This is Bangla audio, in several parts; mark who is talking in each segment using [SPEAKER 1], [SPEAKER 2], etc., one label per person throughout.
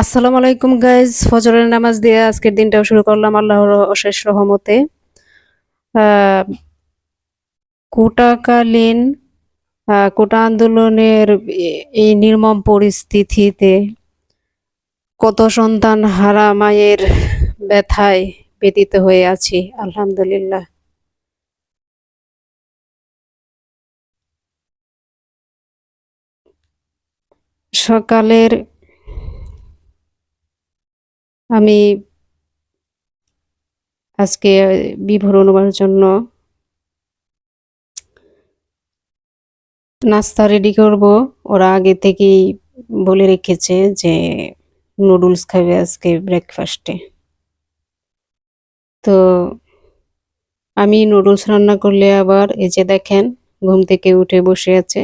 [SPEAKER 1] আসসালামু আলাইকুম গাইজ, ফজরের নামাজ দিয়ে আজকের দিনটাও শুরু করলাম আল্লাহর অশেষ রহমতে। আহ, কোটাকালীন কোটা আন্দোলনের এই নির্মম পরিস্থিতিতে কত সন্তান হারা মায়ের ব্যথায় ব্যতীত হয়ে আছি। আলহামদুলিল্লাহ। সকালের আমি আজকে বিভোর নেওয়ার জন্য নাস্তা রেডি করব। ওরা আগে থেকেই বলে রেখেছে যে নুডলস খাবে আজকে ব্রেকফাস্টে। তো আমি নুডলস রান্না করলে আবার এই যে দেখেন, ঘুম থেকে উঠে বসে আছে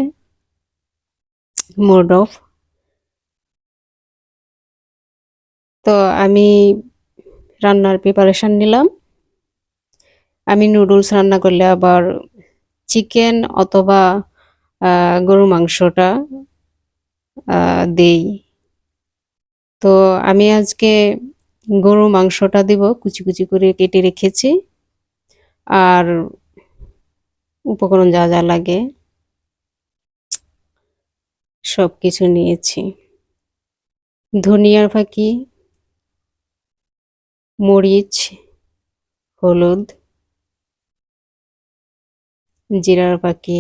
[SPEAKER 1] মোড অফ। তো আমি রান্নার প্রিপারেশন নিলাম। আমি নুডলস রান্না করলে আবার চিকেন অথবা গরু মাংসটা দেই। তো আমি আজকে গরু মাংসটা দিব, কুচি কুচি করে কেটে রেখেছি। আর উপকরণ যা যা লাগে সব কিছু নিয়েছি: ধনিয়ার ফাঁকি, মরিচ, হলুদ, জিরার ফাঁকি,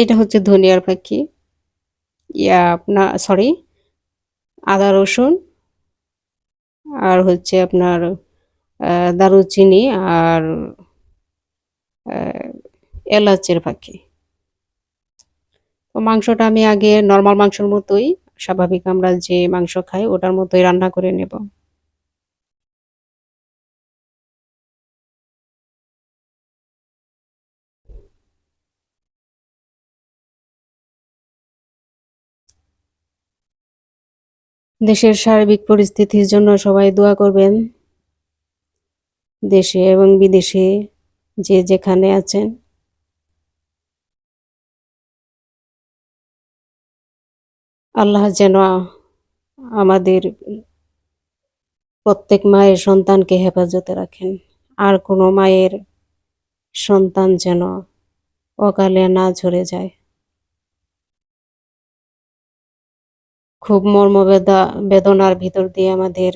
[SPEAKER 1] এটা হচ্ছে ধনিয়ার ফাঁকি, আপনার সরি, আদা রসুন, আর হচ্ছে আপনার দারুচিনি, আর আহ, এলাচের ফাঁকি। তো মাংসটা আমি আগে নর্মাল মাংসের মতোই, স্বাভাবিক আমরা যে মাংস খাই ওটার মতোই রান্না করে নেব। দেশের সার্বিক পরিস্থিতির জন্য সবাই দোয়া করবেন। দেশে এবং বিদেশে যে যেখানে আছেন, আল্লাহ যেন আমাদের প্রত্যেক মায়ের সন্তানকে হেফাজতে রাখেন। আর কোনো মায়ের সন্তান যেন অকালে না ঝরে যায়। খুব বেদনার ভিতর দিয়ে আমাদের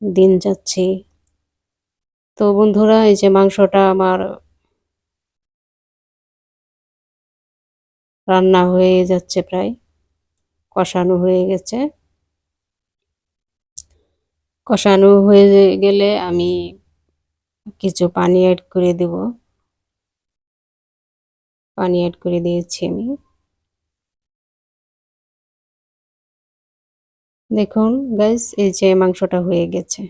[SPEAKER 1] দিন যাচ্ছে। তো বন্ধুরা, এই যে মাংসটা আমার রান্না হয়ে যাচ্ছে, প্রায় কষানো হয়ে গেছে। কষানো হয়ে গেলে আমি কিছু পানি অ্যাড করে দেব। পানি অ্যাড করে দিয়েছি আমি। দেখুন গাইস, এই যে মাংসটা হয়ে গেছে।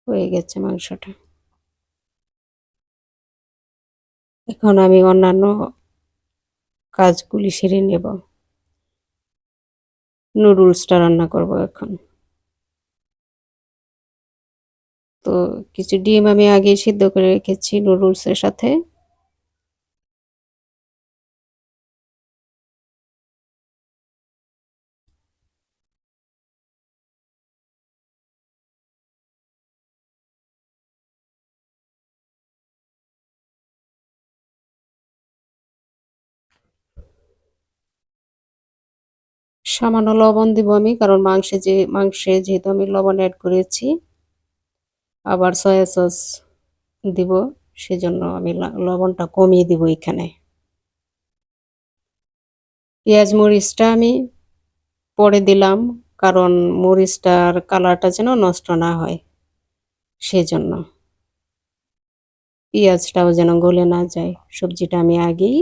[SPEAKER 1] হয়ে গেছে মাংসটা। এখন আমি অন্যান্য কাজগুলি সেরে নেব। নুডলসটা রান্না করব এখন। তো কিছু ডিম আমি আগে সিদ্ধ করে রেখেছি নুডলসের সাথে। সামান্য লবণ দিব আমি, কারণ মাংসে যেহেতু আমি লবণ অ্যাড করেছি, আবার সয়া সস দিব, সেজন্য আমি লবণটা কমিয়ে দিব এখানে। পেঁয়াজ মরিচটা আমি পরে দিলাম, কারণ মরিচটার কালারটা যেন নষ্ট না হয়, সেজন্য। পেঁয়াজটাও যেন গলে না যায়। সবজিটা আমি আগেই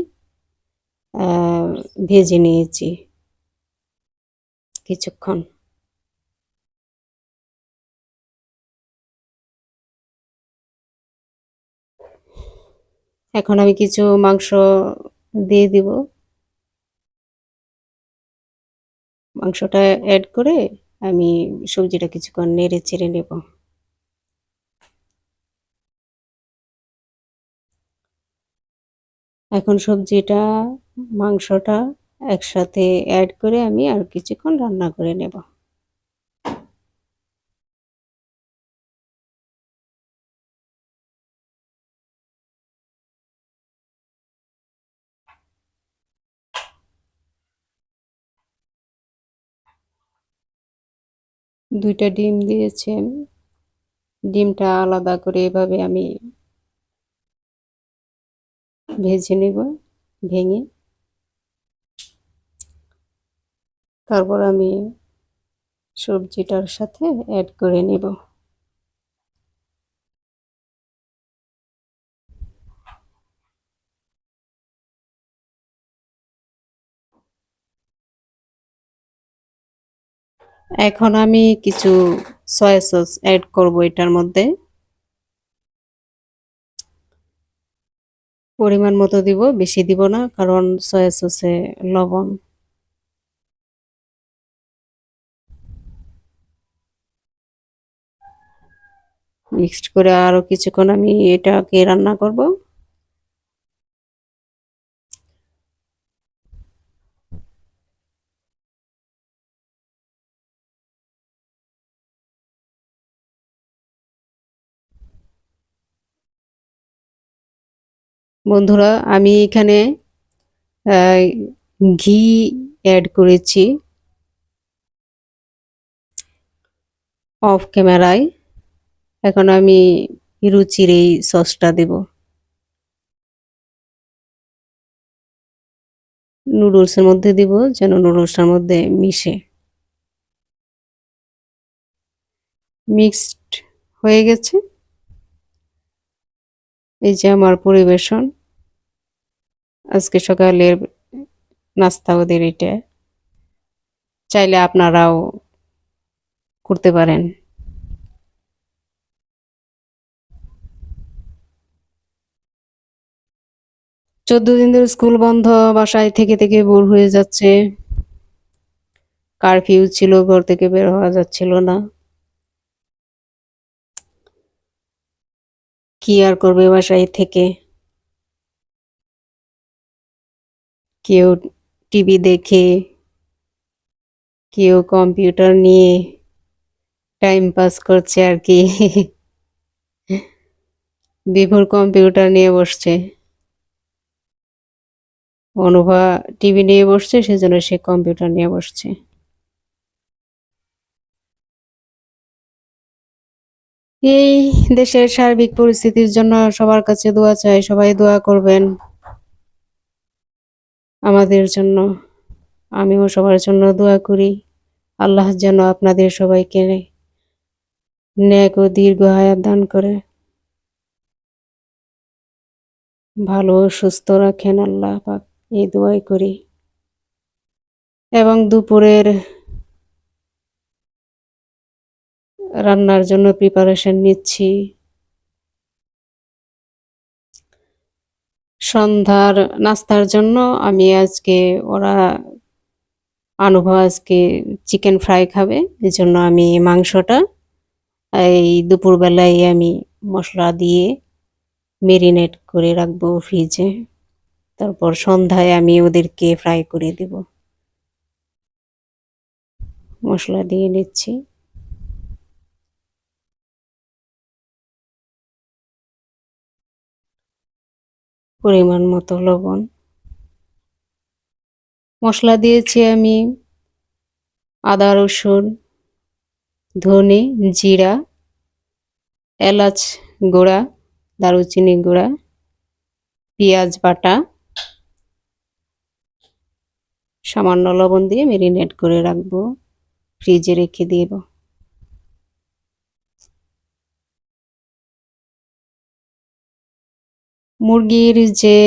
[SPEAKER 1] ভেজে নিয়েছি কিছুক্ষণ। এখন আমি কিছু মাংস দিয়ে দিব। মাংসটা অ্যাড করে আমি সবজিটা কিছুক্ষণ নেড়ে চেড়ে নেব। এখন সবজিটা, মাংসটা একসাথে অ্যাড করে আমি আর কিছুক্ষণ রান্না করে নেব। ২ টা ডিম দিয়েছি আমি। ডিমটা আলাদা করে এভাবে আমি ভেজে নেব ভেঙে। তারপর আমি সবজিটার সাথে অ্যাড করে নেব। এখন আমি কিছু সয়া সস অ্যাড করব এটার মধ্যে। পরিমাণ মতো দিব, বেশি দিব না কারণ সয়া সসে লবণ। মিক্সড করে আরো কিছুক্ষণ আমি এটাকে রান্না করব। বন্ধুরা, আমি এখানে ঘি অ্যাড করেছি অফ ক্যামেরায়। এখন আমি রুচির এই সসটা দেব। নুডলসের মধ্যে দিব যেন নুডলসটার মধ্যে মিশে। মিক্সড হয়ে গেছে। এই যে আমার পরিবেশন। আজকে সকালের নাস্তা ওদের এটা। চাইলে আপনারাও করতে পারেন। 14 দিন ধরে স্কুল বন্ধ, বাসায় থেকে বোর হয়ে যাচ্ছে। কারফিউ ছিল, ঘর থেকে বের হওয়া যাচ্ছিল না। কি আর করবে বাসায় থেকে? কেউ টিভি দেখে, কেউ কম্পিউটার নিয়ে টাইম পাস করছে আর কি। বিভোর কম্পিউটার নিয়ে বসছে। অনুভা টিভি নিয়ে বসছে, সেজন্য সে কম্পিউটার নিয়ে বসছে। এই দেশের সার্বিক পরিস্থিতির জন্য সবার কাছে দোয়া চাই, সবাই দোয়া করবেন আমাদের জন্য। আমিও সবার জন্য দোয়া করি। আল্লাহ যেন আপনাদের সবাইকে নেক ও দীর্ঘ হায়াত দান করে, ভালো ও সুস্থ রাখেন আল্লাহ পাক, এই দোয়াই করি। এবং দুপুরের রান্নার জন্য প্রিপারেশন নিচ্ছি। সন্ধ্যার নাস্তার জন্য আমি আজকে ওরা আনুভা আজকে চিকেন ফ্রাই খাবে, এজন্য আমি মাংসটা এই দুপুরবেলায় আমি মশলা দিয়ে মেরিনেট করে রাখবো ফ্রিজে। তারপর সন্ধ্যায় আমি ওদেরকে ফ্রাই করে দেব। মশলা দিয়ে নিচ্ছি। পরিমাণ মতো লবণ। মশলা দিয়েছি আমি আদা, রসুন, ধনে, জিরা, এলাচ গুঁড়া, দারুচিনি গুঁড়া, পেঁয়াজ বাটা, সামান্য লবণ দিয়ে মেরিনেট করে রাখবো, ফ্রিজে রেখে দেব। মুরগির যে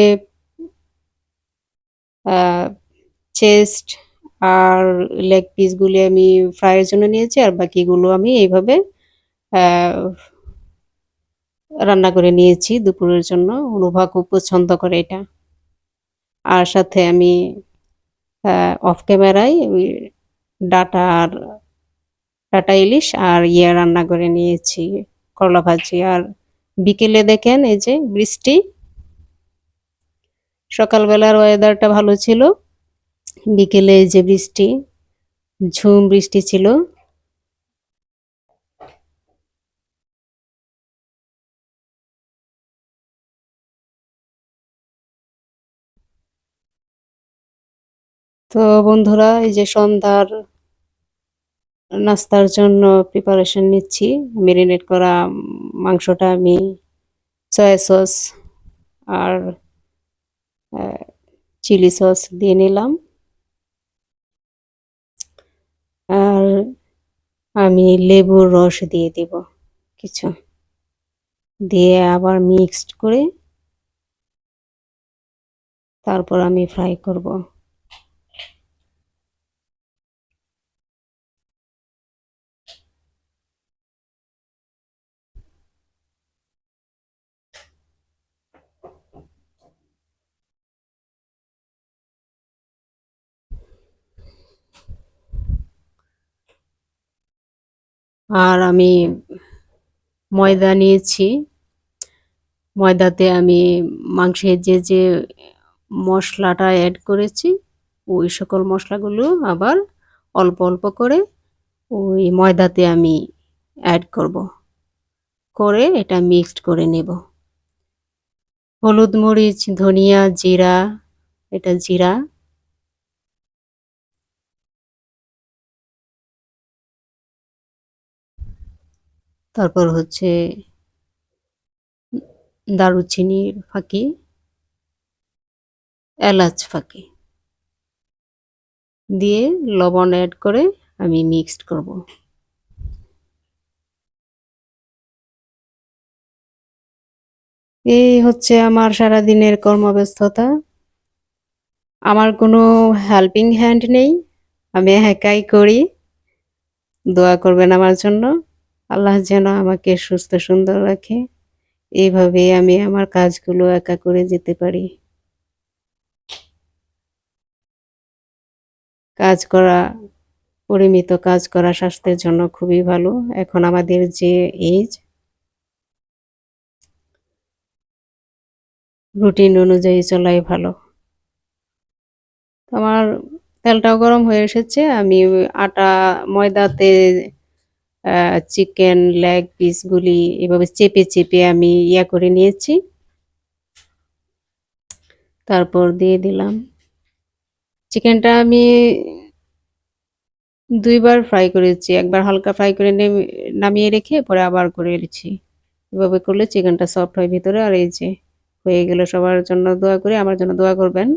[SPEAKER 1] চেস্ট আর লেগ পিসগুলি আমি ফ্রাইয়ের জন্য নিয়েছি, আর বাকিগুলো আমি এইভাবে রান্না করে নিয়েছি দুপুরের জন্য। অনুভা খুব পছন্দ করে এটা। আর সাথে আমি অফ ক্যামেরায় ওই ডাটা আর ডাটা ইলিশ আর রান্না করে নিয়েছি, করলা ভাজি। আর বিকেলে দেখেন এই যে বৃষ্টি, সকালবেলার ওয়েদারটা ভালো ছিল। বিকেলে এই যে বৃষ্টি, ঝুম বৃষ্টি ছিল। তো বন্ধুরা, এই যে সন্ধ্যার নাস্তার জন্য প্রিপারেশন নিচ্ছি। মেরিনেট করা মাংসটা আমি সয়া সস আর চিলি সস দিয়ে নিলাম। আর আমি লেবুর রস দিয়ে দিব কিছু, দিয়ে আবার মিক্সড করে তারপর আমি ফ্রাই করব। আর আমি ময়দা নিয়েছি। ময়দাতে আমি মাংসের যে মশলাটা অ্যাড করেছি, ওই সকল মশলাগুলো আবার অল্প অল্প করে ওই ময়দাতে আমি অ্যাড করব, করে এটা মিক্সড করে নেব। হলুদ, মরিচ, ধনিয়া, জিরা, এটা জিরা, তারপর হচ্ছে দারুচিনির ফাঁকি, এলাচ ফাঁকি দিয়ে লবণ অ্যাড করে আমি মিক্সড করব। এই হচ্ছে আমার সারাদিনের কর্মব্যস্ততা। আমার কোনো হেল্পিং হ্যান্ড নেই, আমি একাই করি। দোয়া করবেন আমার জন্য। আল্লাহ যেন আমাকে সুস্থ সুন্দর রাখে, এইভাবে আমি আমার কাজগুলো একা করে যেতে পারি। কাজ করা, পরিমিত কাজ করা স্বাস্থ্যের জন্য খুবই ভালো। এখন আমাদের যে এজ, রুটিন অনুযায়ী চলাই ভালো। আমার তেলটাও গরম হয়ে এসেছে। আমি আটা, ময়দাতে চিকেন লেগ পিসগুলি এভাবে চেপে চেপে আমি করে নিয়েছি। তারপর দিয়ে দিলাম চিকেনটা। আমি ২ বার ফ্রাই করেছি। একবার হালকা ফ্রাই করে নামিয়ে রেখে পরে আবার করেছি। এভাবে করলে চিকেনটা সফট হয় ভিতরে। আর এই যে হয়ে গেল। সবার জন্য দোয়া করি, আমার জন্য দোয়া করবেন।